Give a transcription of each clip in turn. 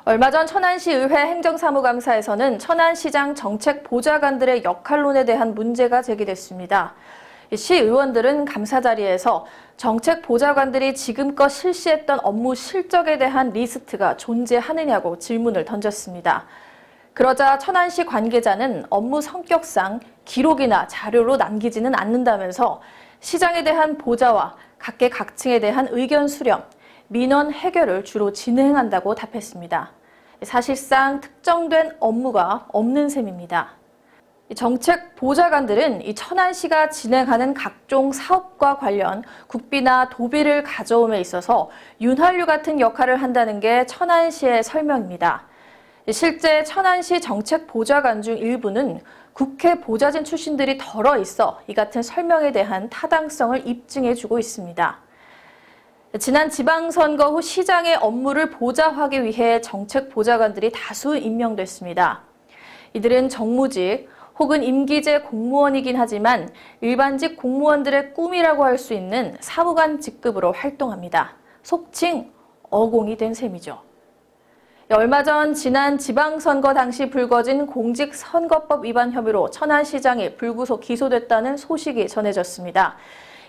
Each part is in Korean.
얼마 전 천안시 의회 행정사무감사에서는 천안시장 정책보좌관들의 역할론에 대한 문제가 제기됐습니다. 시의원들은 감사 자리에서 정책보좌관들이 지금껏 실시했던 업무 실적에 대한 리스트가 존재하느냐고 질문을 던졌습니다. 그러자 천안시 관계자는 업무 성격상 기록이나 자료로 남기지는 않는다면서 시장에 대한 보좌와 각계각층에 대한 의견 수렴, 민원 해결을 주로 진행한다고 답했습니다. 사실상 특정된 업무가 없는 셈입니다. 정책 보좌관들은 이 천안시가 진행하는 각종 사업과 관련 국비나 도비를 가져옴에 있어서 윤활유 같은 역할을 한다는 게 천안시의 설명입니다. 실제 천안시 정책 보좌관 중 일부는 국회 보좌진 출신들이 덜어 있어 이 같은 설명에 대한 타당성을 입증해주고 있습니다. 지난 지방선거 후 시장의 업무를 보좌하기 위해 정책 보좌관들이 다수 임명됐습니다. 이들은 정무직 혹은 임기제 공무원이긴 하지만 일반직 공무원들의 꿈이라고 할 수 있는 사무관 직급으로 활동합니다. 속칭 어공이 된 셈이죠. 얼마 전 지난 지방선거 당시 불거진 공직선거법 위반 혐의로 천안시장이 불구속 기소됐다는 소식이 전해졌습니다.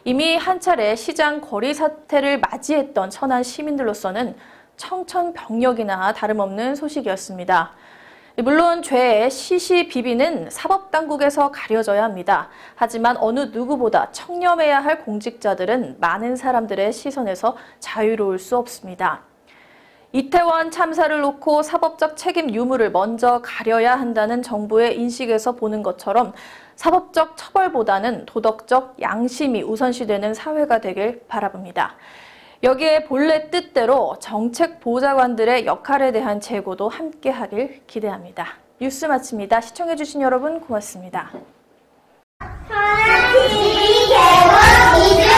이미 한 차례 시장 거리 사태를 맞이했던 천안 시민들로서는 청천벽력이나 다름없는 소식이었습니다. 물론 죄의 시시비비는 사법당국에서 가려져야 합니다. 하지만 어느 누구보다 청렴해야 할 공직자들은 많은 사람들의 시선에서 자유로울 수 없습니다. 이태원 참사를 놓고 사법적 책임 유무를 먼저 가려야 한다는 정부의 인식에서 보는 것처럼 사법적 처벌보다는 도덕적 양심이 우선시되는 사회가 되길 바라봅니다. 여기에 본래 뜻대로 정책 보좌관들의 역할에 대한 재고도 함께하길 기대합니다. 뉴스 마칩니다. 시청해주신 여러분 고맙습니다. 천안TV 개원